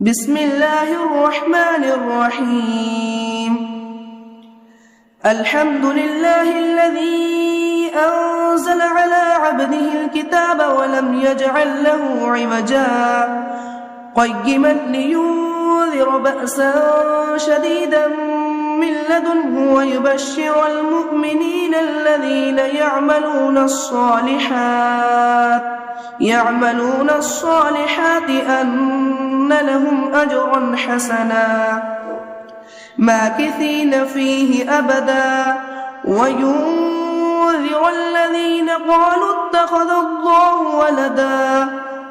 بسم الله الرحمن الرحيم الحمد لله الذي أنزل على عبده الكتاب ولم يجعل له عوجا قيما لينذر بأسا شديدا من لدنه ويبشر المؤمنين الذين يعملون الصالحات أن لهم أجرا حسنا ماكثين فيه أبدا وينذر الذين قالوا اتخذ الله ولدا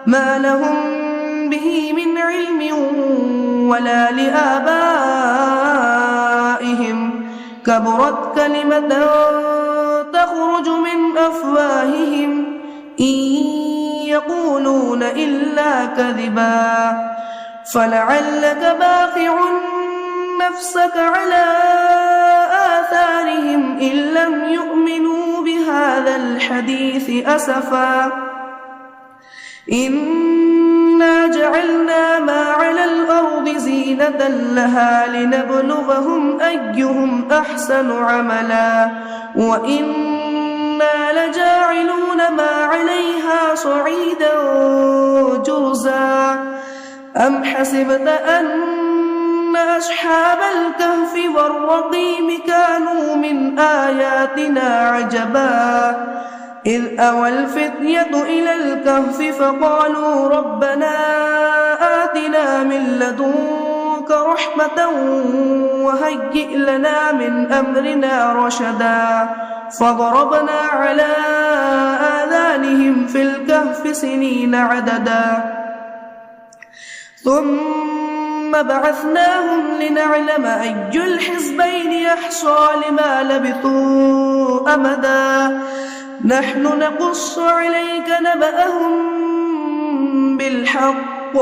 ما لهم به من علم ولا لآبائهم كبرت كلمة تخرج من أفواههم إن يقولون إلا كذبا فلعلك باخع نفسك على آثارهم إن لم يؤمنوا بهذا الحديث أسفا إنا جعلنا ما على الأرض زينة لها لنبلغهم أيهم أحسن عملا وإنا لجاعلون ما عليها صعيدا جرزا أم حسبت أن أصحاب الكهف والرقيم كانوا من آياتنا عجبا إذ أوى الفتية إلى الكهف فقالوا ربنا آتنا من لدنك رحمة وهيئ لنا من أمرنا رشدا فضربنا على آذانهم في الكهف سنين عددا ثم بعثناهم لنعلم أي الحزبين يحصى لما لبثوا أمدا نحن نقص عليك نبأهم بالحق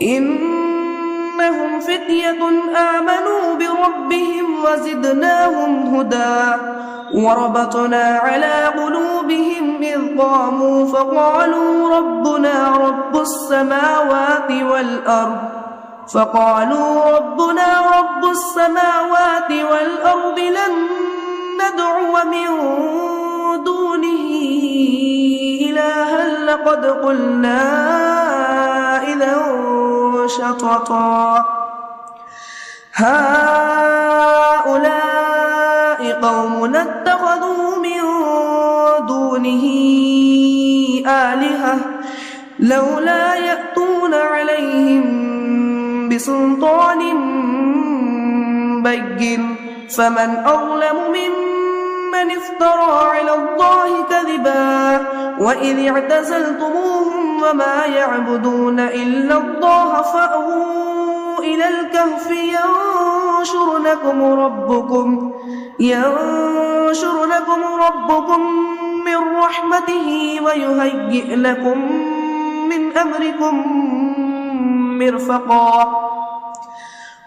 إنهم فتية آمنوا بربهم وزدناهم هدى وربطنا على قلوبهم إذ قاموا فقالوا ربنا رب السماوات والأرض لن ندعو من دونه إلها لقد قلنا إذا شططا هؤلاء قوم اتخذوا من دونه آلهة لولا يأتون عليهم بسلطان بين فمن أظلم ممن افترى على الله كذبا وإذ اعتزلتموهم وما يعبدون إلا الله فأووا إلى الكهف ينشر لكم ربكم من رحمته ويهيئ لكم من أمركم مرفقا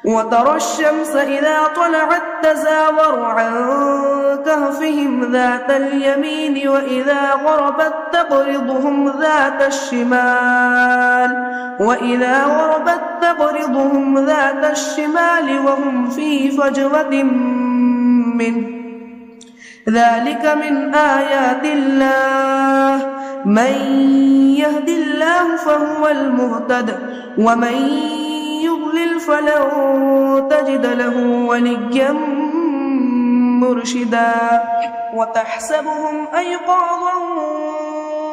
وترى الشمس إذا طلعت تزاور عن كهفهم ذات اليمين وإذا غربت تقرضهم ذات الشمال وهم في فجوة منه ذلك من آيات الله من يهد الله فهو المهتد ومن يضلل فلن تجد له وليا مرشدا وتحسبهم أيقاظا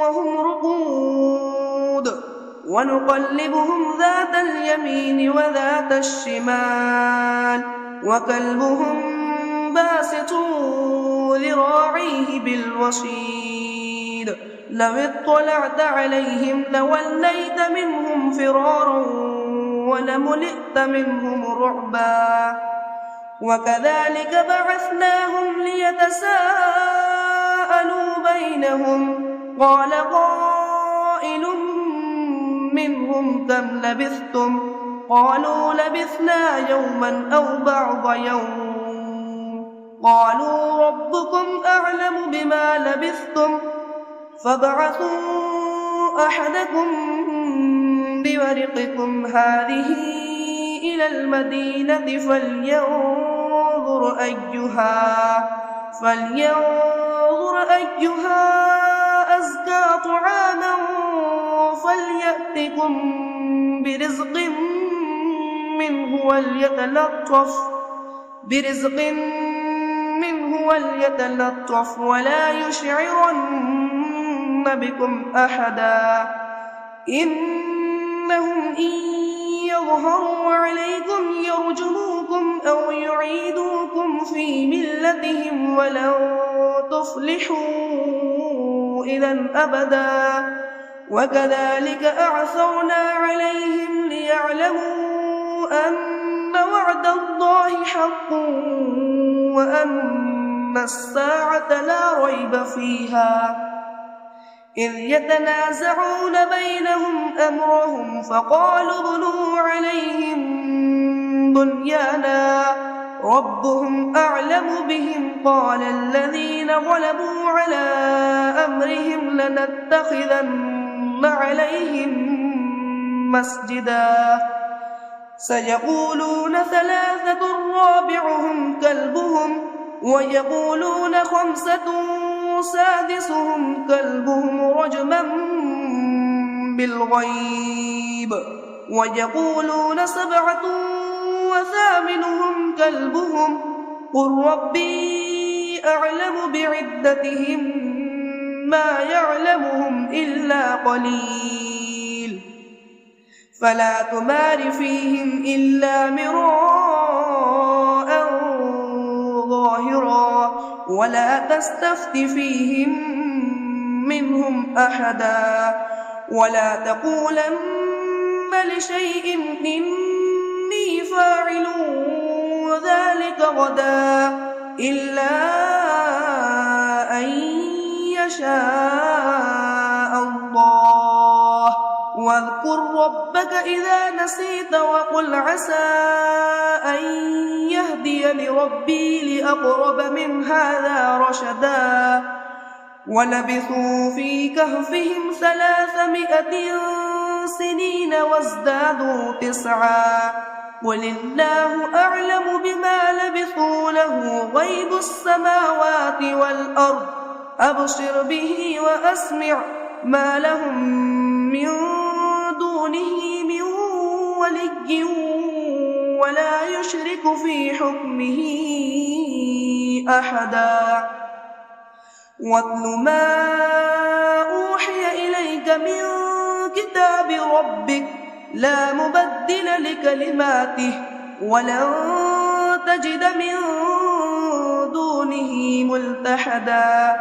وهم رقود ونقلبهم ذات اليمين وذات الشمال وكلبهم باسط ذراعيه بالوصيد لو اطلعت عليهم لوليت منهم فرارا ولملئت منهم رعبا وكذلك بعثناهم ليتساءلوا بينهم قال قائل منهم كم لبثتم قالوا لبثنا يوما أو بعض يوم قالوا ربكم أعلم بما لبثتم فابعثوا أحدكم بورقكم هذه إلى المدينة فلينظر أيها أزكى طعاما فليأتكم برزق منه وليتلطف ولا يشعرن بكم أحدا إنهم إن يظهروا عليكم يرجموكم أو يعيدوكم في ملتهم ولن تفلحوا إذا أبدا وكذلك أعثرنا عليهم ليعلموا أن وعد الله حق وأن الساعة لا ريب فيها إذ يتنازعون بينهم أمرهم فقالوا ابنوا عليهم بنيانا ربهم أعلم بهم قال الذين غلبوا على أمرهم لنتخذن عليهم مسجدا سيقولون ثلاثة رابعهم كلبهم ويقولون خمسة سادسهم كلبهم رجما بالغيب ويقولون سبعة وثامنهم كلبهم قل ربي أعلم بعدتهم ما يعلمهم إلا قليل فلا تمار فيهم إلا مراء ظاهرا ولا تستفت فيهم منهم أحدا ولا تقولن لشيء إني فاعل ذلك غدا إلا أن يشاء الله واذكر ربك إذا نسيت وقل عسى أن يهديني ربي لأقرب من هذا رشدا ولبثوا في كهفهم 300 سنين وازدادوا 9 قل الله أعلم بما لبثوا له غيب السماوات والأرض أبصر به وأسمع ما لهم من دونه من ولي ولا يشرك في حكمه أحدا واتل ما أوحي إليك من كتاب ربك لا مبدل لكلماته ولن تجد من دونه ملتحدا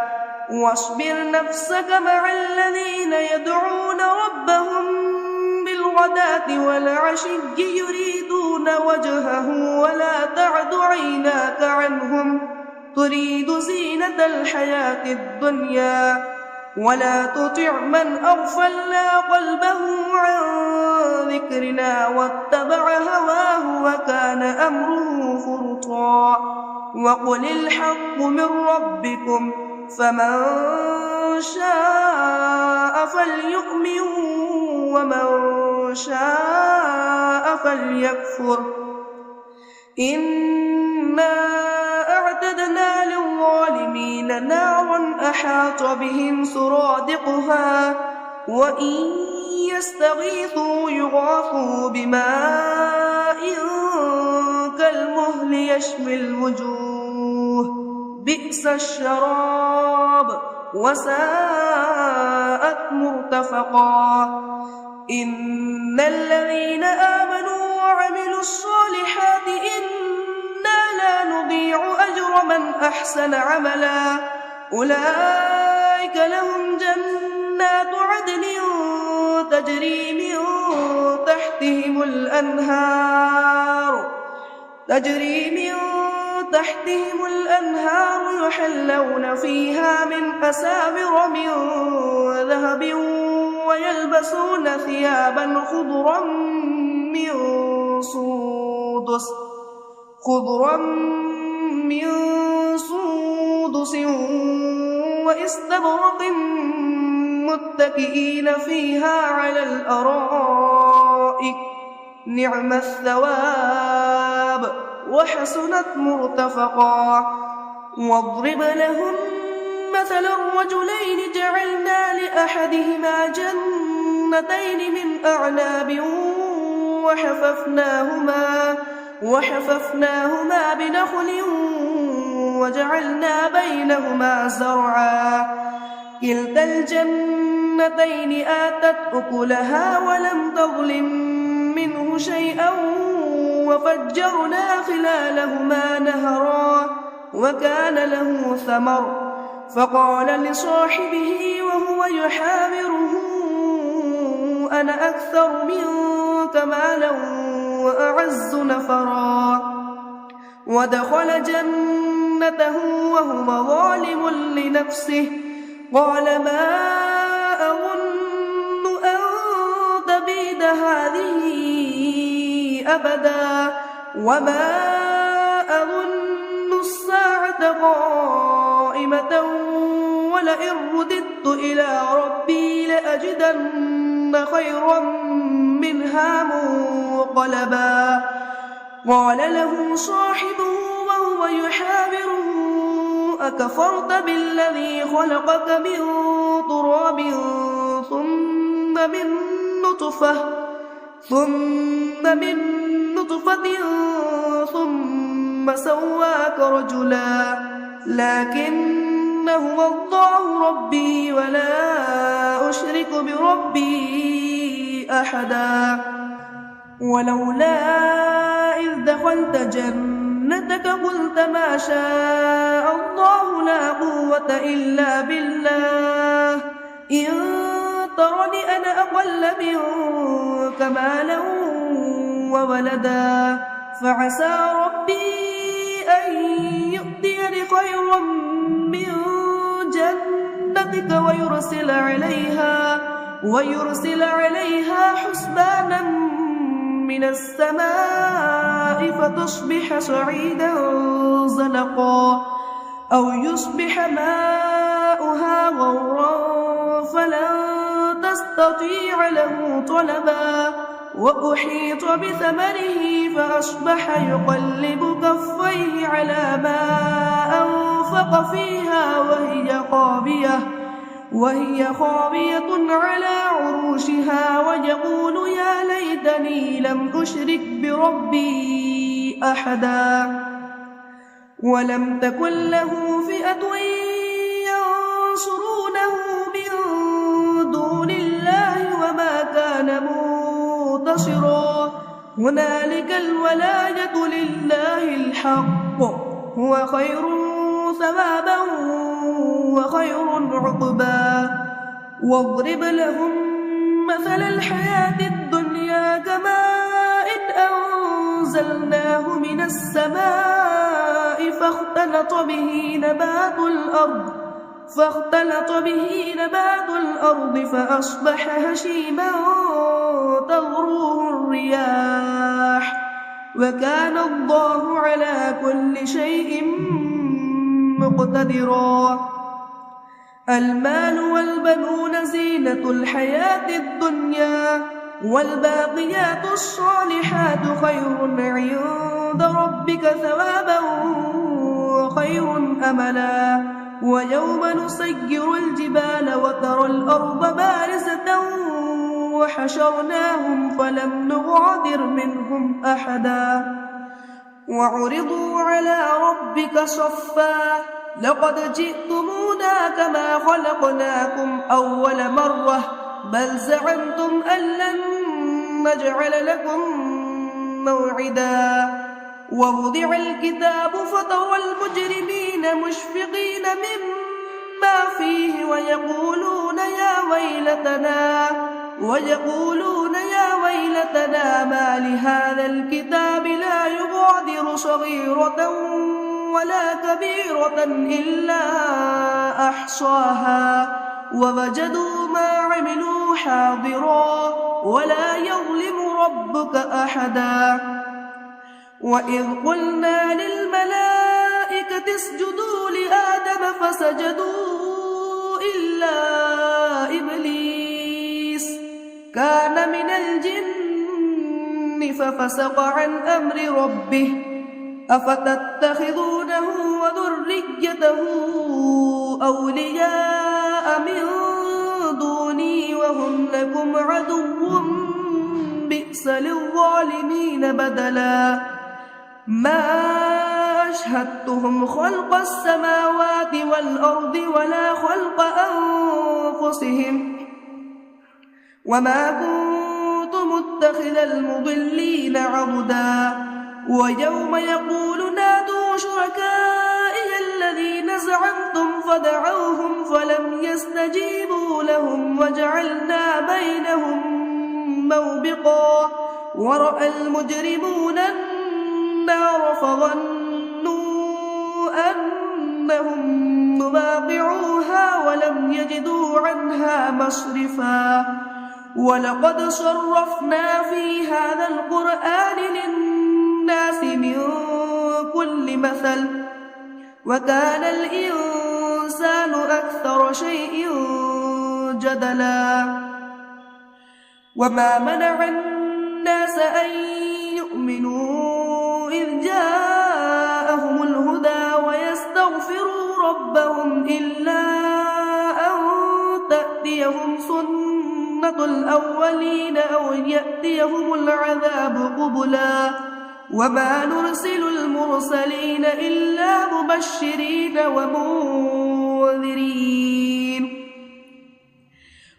واصبر نفسك مع الذين يدعون ربهم بالغداة والعشي يريدون وجهه ولا تعد عيناك عنهم تريد زينة الحياة الدنيا ولا تطع من أغفلنا قلبه عن ذكرنا واتبع هواه وكان أمره فرطا وقل الحق من ربكم فمن شاء فليؤمن ومن شاء فليكفر إنا أعتدنا للظالمين نارا أحاط بهم سرادقها وإن يستغيثوا يغاثوا بماء كالمهل يشوي الوجوه بئس الشراب وساءت مرتفقا إن الذين آمنوا وعملوا الصالحات إنا لا نضيع أجر من أحسن عملا أولئك لهم جنات عدن تجري من تحتهم الأنهار يحلون فيها من أساور من ذهب ويلبسون ثيابا خضرا من سندس واستبرق متكئين فيها على الأرائك ورائك نعم الثواب وحسنت مرتفقا واضرب لهم مثل الرجلين جعلنا لأحدهما جنتين من أعناب وحففناهما بنخل وجعلنا بينهما زرعا كلتا الجنتين آتت أكلها ولم تظلم منه شيئا وفجرنا خلالهما نهرا وكان له ثمر فقال لصاحبه وهو يحاوره أنا أكثر منك مالا وأعز نفرا ودخل جنته وهو ظالم لنفسه قال ما أظن أن تبيد هذه أبدا وما أظن الساعة قائمة ولئن رددت إلى ربي لأجدن خيرا منها منقلبا قال له صاحبه وهو يحاوره أكفرت بالذي خلقك من تراب ثم من نطفة ثم سواك رجلا لكن هو الله ربي ولا أشرك بربي أحدا ولولا إذ دخلت جنتك قلت ما شاء الله لا قوة إلا بالله إن ترني أنا أقل منك مالا وولدا فعسى ربي أن يؤتيني خيرا من جنتك ويرسل عليها حسبانا من السماء فتصبح صعيدا زلقا أو يصبح ماؤها غورا فلن تستطيع له طلبا وأحيط بثمره فأصبح يقلب كفيه على ما أنفق فيها وهي خاوية على عروشها ويقول يا ليتني لم أشرك بربي أحدا ولم تكن له فئة ينصرونه من دون الله وما كان منتصرا هنالك الولاية لله الحق هو خير ثوابا وخير عقبا واضرب لهم مثل الحياة الدنيا كماء أنزلناه من السماء فاختلط به نبات الأرض فأصبح هشيما تذروه الرياح وكان الله على كل شيء مقتدرا المال والبنون زينة الحياة الدنيا والباقيات الصالحات خير عند ربك ثوابا وخير أملا ويوم نسير الجبال وترى الأرض بارزة وحشرناهم فلم نغادر منهم أحدا وعرضوا على ربك صفا لقد جئتمونا كما خلقناكم أول مرة بل زعمتم أن لن نجعل لكم موعدا ووضع الكتاب فترى المجرمين مشفقين مما فيه ويقولون يا ويلتنا ما لهذا الكتاب لا يغادر صغيرة ولا كبيرة إلا أحصاها ووجدوا ما عملوا حاضرا ولا يظلم ربك أحدا وإذ قلنا للملائكة اسجدوا لآدم فسجدوا إلا إبليس كان من الجن ففسق عن أمر ربه أفتتخذونه وذريته أولياء من دوني وهم لكم عدو بئس للظالمين بدلا ما أشهدتهم خلق السماوات والأرض ولا خلق أنفسهم وما كنت متخذ المضلين عضدا ويوم يقول نادوا شركائي الذين زعمتم فدعوهم فلم يستجيبوا لهم وجعلنا بينهم موبقا ورأى المجرمون النار فظنوا أنهم مواقعوها ولم يجدوا عنها مصرفا ولقد صرفنا في هذا القرآن للناس من كل مثل وكان الإنسان أكثر شيء جدلا وما منع الناس أن يؤمنوا إذ جاءهم الهدى ويستغفروا ربهم إلا أن تأتيهم سنة الأولين أو يأتيهم العذاب قبلا وما نرسل المرسلين إلا مبشرين ومنذرين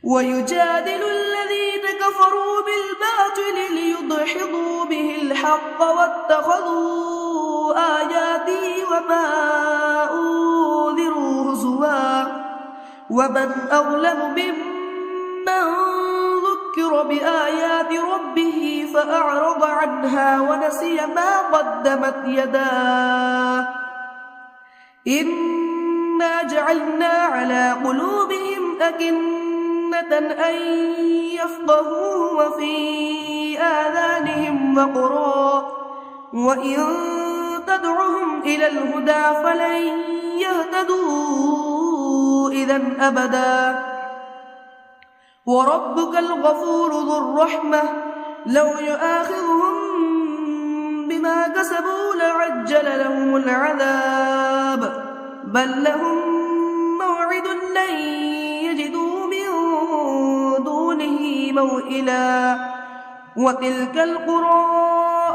ويجادل الذين كفروا بالباطل ليدحضوا به الحق واتخذوا آياتي وما أنذروا هزوا ومن أظلم ممن ذكر بآيات ربه فأعرض عنها ونسي ما قدمت يداه إنا جعلنا على قلوبهم أكنة أن يفقهوا وفي آذانهم وقرا وإن تدعهم إلى الهدى فلن يهتدوا إذن أبدا وربك الغفور ذو الرحمة لو يؤاخذهم بما كسبوا لعجل لهم العذاب بل لهم موعد لن يجدوا من دونه موئلا وتلك القرى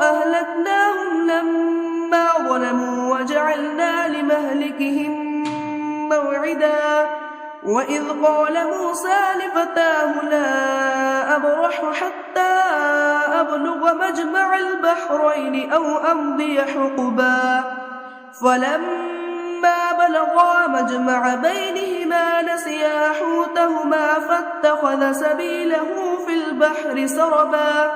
أهلكناهم لما ظلموا وجعلنا لمهلكهم موعدا وإذ قال موسى لفتاه لا أبرح حتى أبلغ مجمع البحرين أو أمضي حقبا فلما بلغا مجمع بينهما نسيا حوتهما فاتخذ سبيله في البحر سربا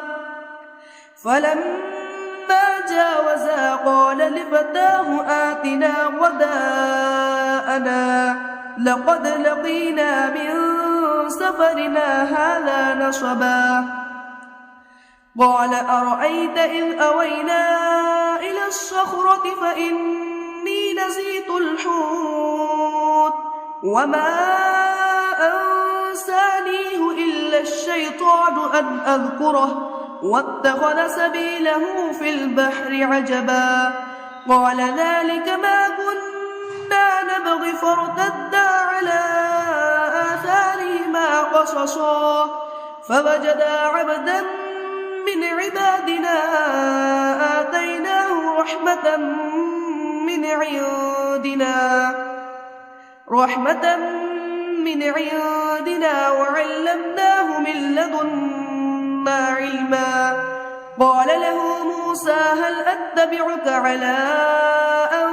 فلما جاوزا قال لفتاه آتنا غداءنا لقد لقينا من سفرنا هذا نصبا قال أرأيت إذ أوينا إلى الصخرة فإني نسيت الحوت وما أنسانيه إلا الشيطان أن أذكره واتخذ سبيله في البحر عجبا قال ذلك ما كنا نبغي فارتدا على آثارهما قصصا فوجدا عبدا من عبادنا آتيناه رحمة من عندنا وعلمناه من لدنا علما قال له موسى هل أتبعك على أن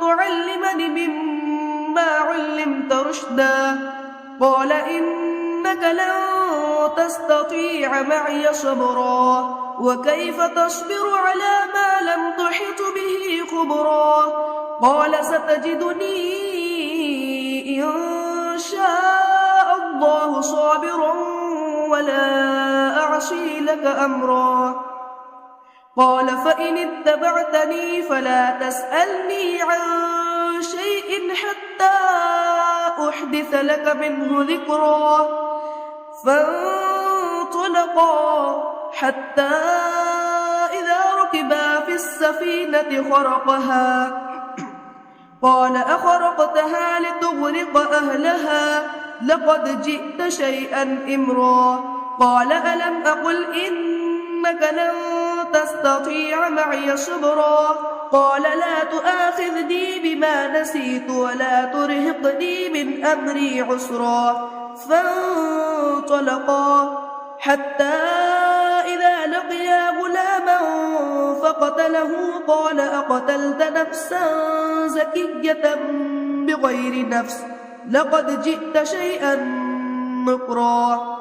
تعلمني مما علمت رشدا قال إنك لن تستطيع معي صبرا وكيف تصبر على ما لم تحط به خبرا قال ستجدني إن شاء الله صابرا ولا أعصي لك أمرا قال فإن اتبعتني فلا تسألني عن شيء حتى أحدث لك منه ذكرا فانطلقا حتى السفينة خرقها قال أخرقتها لتغرق أهلها لقد جئت شيئا إمرا قال ألم أقل إنك لن تستطيع معي صبرا قال لا تؤاخذني بما نسيت ولا ترهقني من أمري عسرا فانطلقا حتى إذا لقيا غلاما فقتله قال أقتلت نفسا زكية بغير نفس لقد جئت شيئا نكرا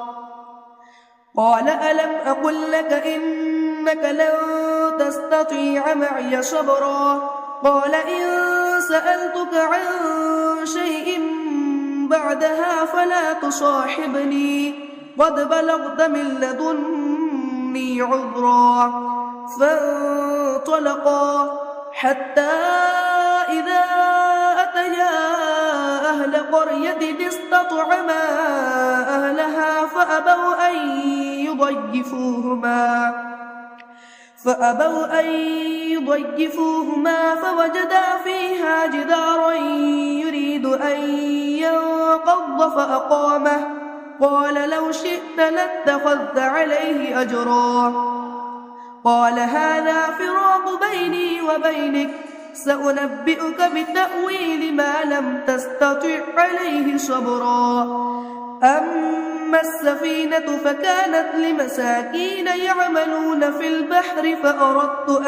قال ألم أقل لك إنك لن تستطيع معي صبرا قال إن سألتك عن شيء بعدها فلا تصاحبني قد بلغت من لدني عذرا فانطلقا حتى إذا أتيا أهل قرية استطعما أهلها فأبوا أن يضيفوهما فوجدا فيها جدارا يريد أن ينقض فأقامه قال لو شئت لاتخذت عليه أجرا قال هذا فراق بيني وبينك سأنبئك بتأويل ما لم تستطع عليه صبرا أما السفينة فكانت لمساكين يعملون في البحر فأردت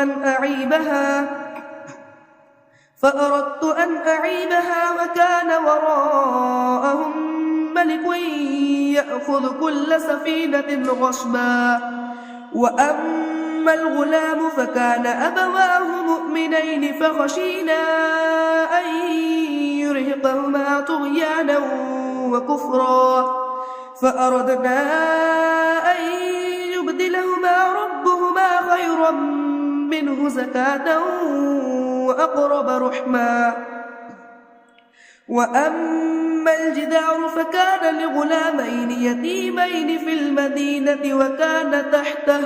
أن أعيبها وكان وراءهم ملك يأخذ كل سفينة غصبا وأما الغلام فكان أبواه مؤمنين فخشينا أن يرهقهما طغيانا وكفرا فأردنا أن يبدلهما ربهما خيرا منه زكاة وأقرب رحما وأما الجدار فكان لغلامين يتيمين في المدينة وكان تحته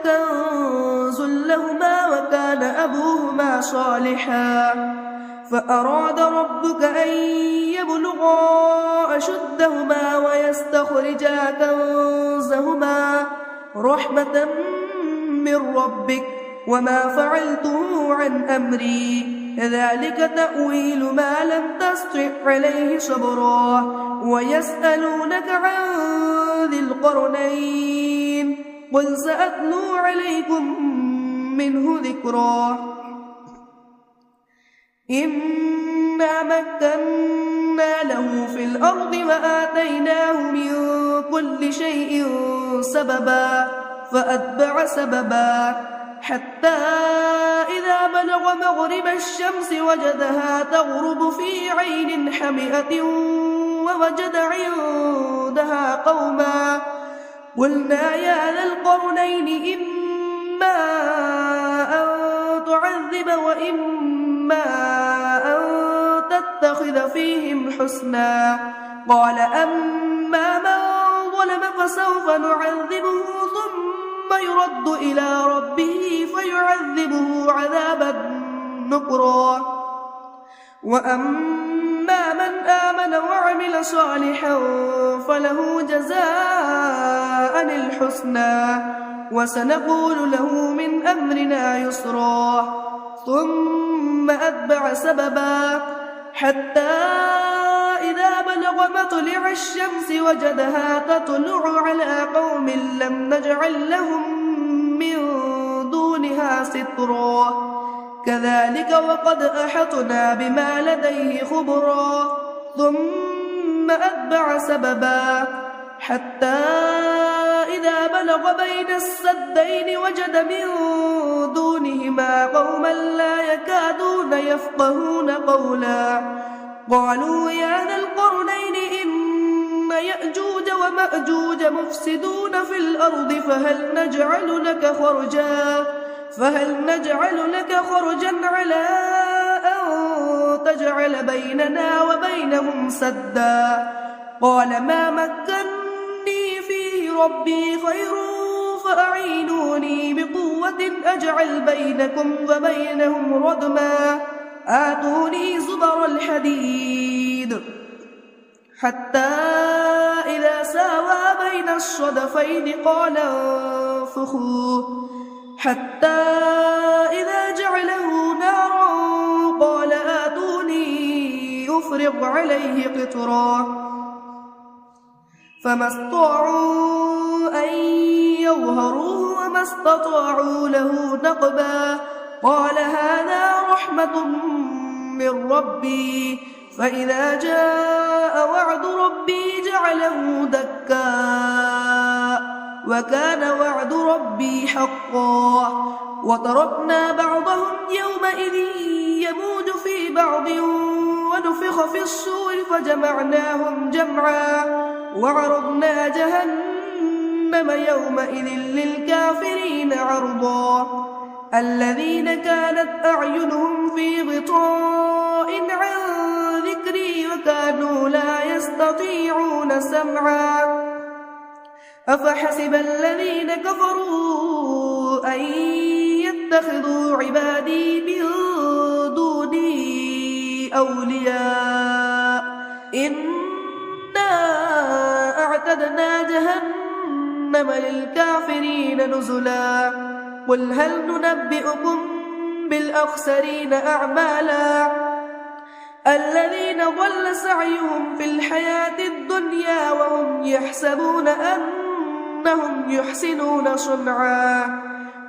كنز لهما وكان أبوهما صالحا فأراد ربك أن يبلغا أشدهما ويستخرجا كنزهما رحمة من ربك وما فعلته عن أمري ذلك تأويل ما لم تستطع عليه صبرا ويسألونك عن ذي القرنين قل سأتلو عليكم منه ذكرا إنا مكنا له في الأرض وآتيناه من كل شيء سببا فأتبع سببا حتى إذا بلغ مغرب الشمس وجدها تغرب في عين حمئة ووجد عندها قوما قلنا يا ذا القرنين إما أن تعذب وإما أن تتخذ فيهم حسنا قال أما من ظلم فسوف نعذبه ثم يرد إلى ربه فيعذبه عذابا نكرا وأما من آمن وعمل صالحا فله جزاء الحسنى وسنقول له من أمرنا يسرا ثم أتبع سببا حتى إذا بلغ مطلع الشمس وجدها تطلع على قوم لم نجعل لهم من دونها سترا كذلك وقد أحطنا بما لديه خبرا ثم أتبع سببا حتى إذا بلغ بين السدين وجد من دونهما قوما لا يكادون يفقهون قولا قالوا يا ذا القرنين إن يأجوج ومأجوج مفسدون في الأرض فهل نجعل لك خرجا على أن تجعل بيننا وبينهم سدا قال ما مكني فيه ربي خير فأعينوني بقوة أجعل بينكم وبينهم ردما آتوني زبر الحديد حتى إذا ساوى بين الصدفين قال انفخوا حتى إذا جعله نارا قال آتوني أفرغ عليه قطرا فما استطاعوا أن يظهروه وما استطاعوا له نقبا قال هذا رحمة من ربي فإذا جاء وعد ربي جعله دكا وكان وعد ربي حقا وتركنا بعضهم يومئذ يموج في بعض ونفخ في الصور فجمعناهم جمعا وعرضنا جهنم يومئذ للكافرين عرضا الذين كانت أعينهم في غطاء عن ذكري وكانوا لا يستطيعون سمعا أفحسب الذين كفروا أن يتخذوا عبادي من دوني أولياء إنا أعتدنا جهنم للكافرين نزلا قل هل ننبئكم بالأخسرين أعمالا الذين ضل سعيهم في الحياة الدنيا وهم يحسبون أنهم يحسنون صنعا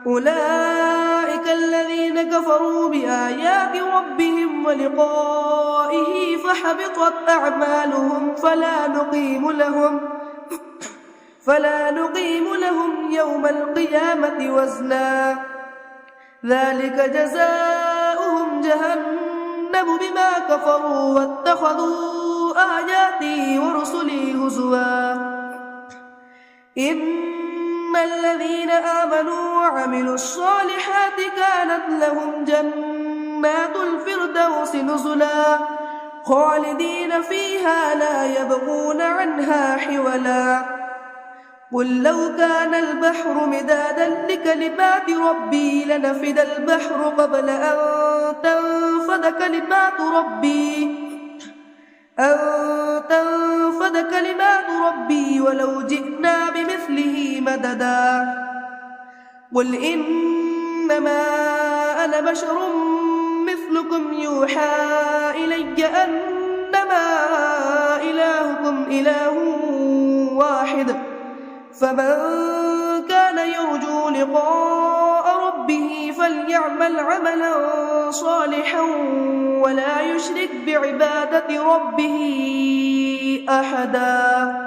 أولئك الذين كفروا بآيات ربهم ولقائه فحبطت أعمالهم فلا نقيم لهم يوم القيامة وزنا ذلك جزاؤهم جهنم بما كفروا واتخذوا آياتي ورسلي هزوا إن الذين آمنوا وعملوا الصالحات كانت لهم جنات الفردوس نزلا خالدين فيها لا يبغون عنها حولا قل لو كان البحر مدادا لكلمات ربي لنفد البحر قبل أن تنفد كلمات ربي ولو جئنا بمثله مددا قل إنما أنا بشر مثلكم يوحى إلي أنما إلهكم إله واحد فمن كان يرجو لقاء ربه فليعمل عملا صالحا ولا يشرك بعبادة ربه أحدا